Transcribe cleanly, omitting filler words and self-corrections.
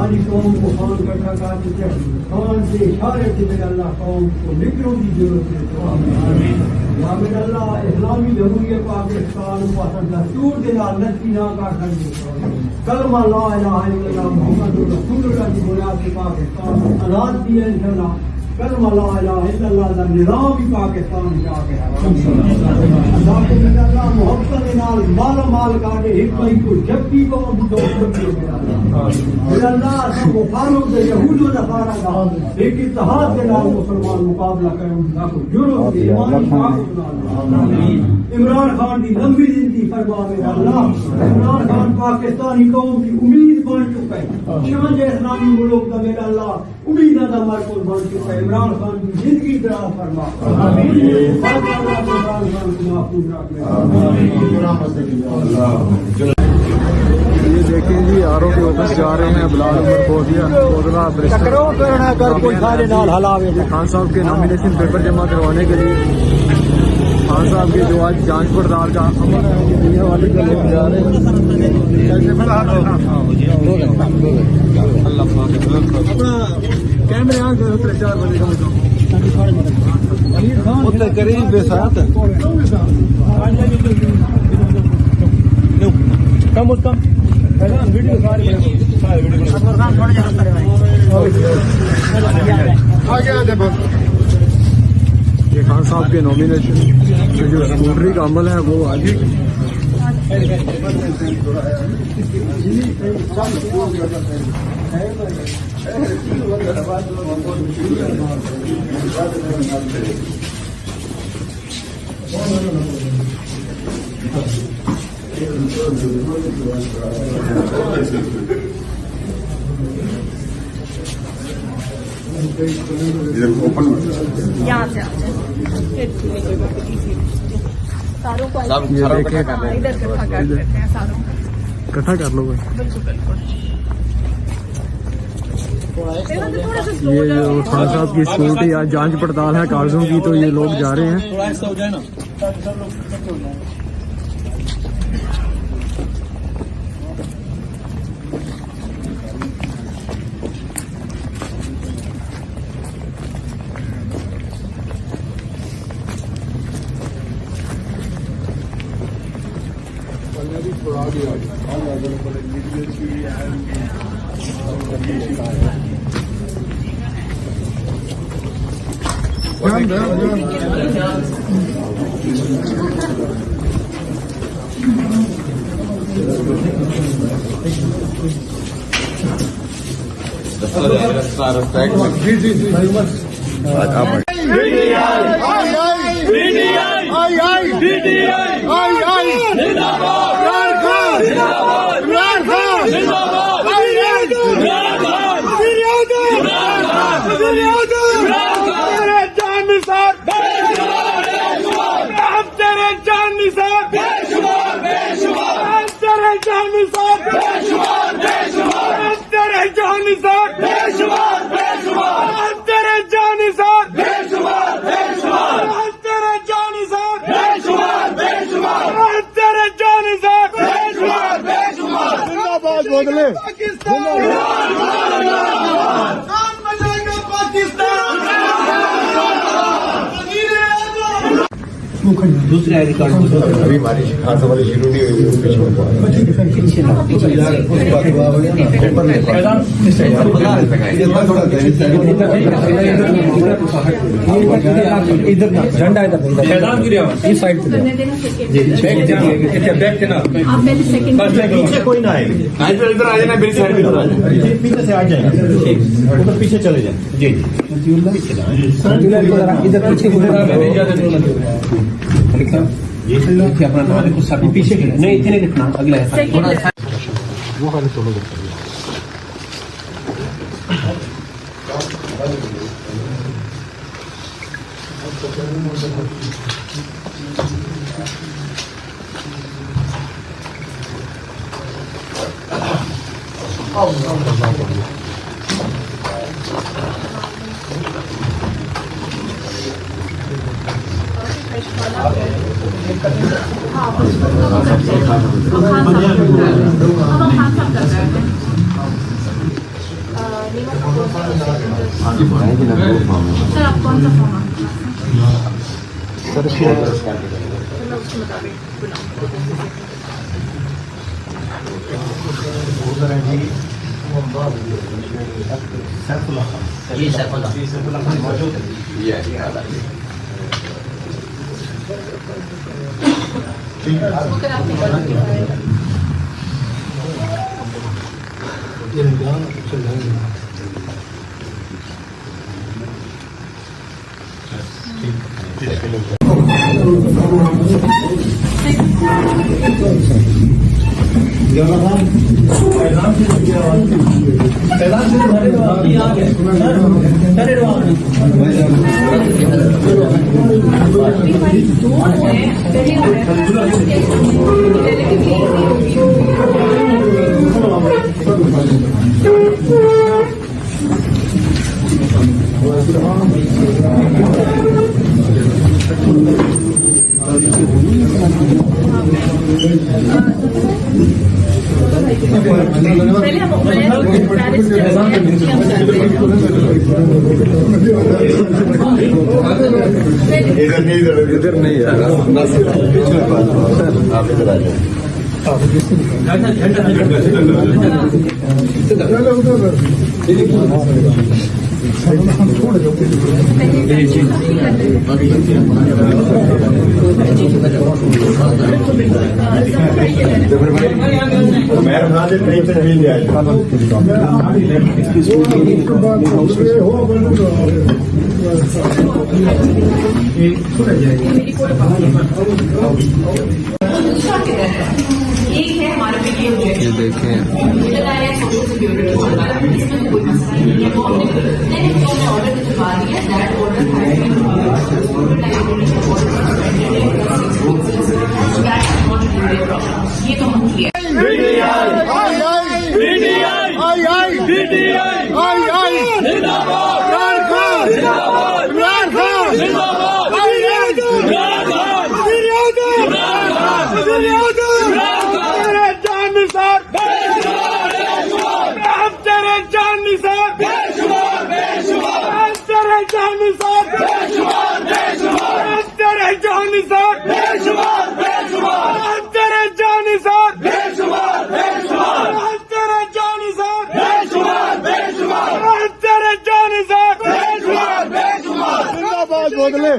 सारी कौम को खान इकट्ठा कर देते खान से इशारे से मेरे अल्लाह कौम को निकलों की जरूरत है। या मेरे अल्लाह इस्लामी जमहूरियत पाकिस्तान को असल दस्तूर के नाल नस्ती ना कर सकते कलमा ला इलाहा इल्लल्लाह मुहम्मदुर रसूलुल्लाह की बुनियाद पे पाकिस्तान आजाद भी है इंशाअल्लाह। कलमा ला इलाहा इल्लल्लाह का निज़ाम भी पाकिस्तान जाके अल्लाह को मेरे अल्लाह मोहब्बत के नाल मालो माल काटे एक भाई को जब भी को दो मेरे अल्लाह सब फारूक दे यहूद व नसारा का एक इत्तेहाद के नाल मुसलमान मुकाबला करें ना को जरूरत है ईमान इमरान खान की लंबी जिंदगी फरमा मेरे अल्लाह। इमरान खान पाकिस्तानी कौम की उम्मीद बन चुका है शान इस्लामी मुल्क का मेरा अल्लाह उम्मीद का मरकज बन चुका है। इमरान खान की जिंदगी दराज फरमा इमरान खान को महफूज रखना। ये देखें जी आरओ के ऑफिस जा रहे हैं बिलाल उमर कोदिया खान साहब के नॉमिनेशन पेपर जमा करवाने के लिए खान साहब के जो आज जांच पड़ताल का अमल है ये दुनिया वाले को लेकर जा रहे हैं। कैमरे यहाँ 4 बजे का करीब बेसात कम उसका वीडियो ये खान साहब के नॉमिनेशन जो स्कूटरी का अमल है वो आज इधर ओपन यहाँ से सारों को इधर इकट्ठा कर देते हैं सारों इकट्ठा कर लो ये जो खान साहब की सिक्योरिटी आज जांच पड़ताल है कागजों की तो ये लोग जा रहे हैं। दूसरे आई कार्ड अभी हमारी खान साहब वाली शुरू नहीं हुई इधर झंडा इधर इस साइड पे पीछे कोई ना आए इधर आ जाना मेरी साइड पीछे से आ जाएगा उधर पीछे चले जाए जी इधर पीछे ये अपना नाम कुछ पीछे नहीं इतने लिखना अगला है वो खाली सोलो सर आप कौन सा फॉर्म आपके सर पास है? मैं उसके मुताबिक बुलाऊँ। ओके आप निकल के पहले हम इधर नहीं है आप इधर आ जाए मेरे बना दे कहीं से नहीं जाए एक है हमारे पे ये देखें सोशल सिक्योरिटी वाला इसमें कोई मसला नहीं है वो हमने ऑर्डर दिलवा दिया दैट ऑर्डर ये तो हम किया बदले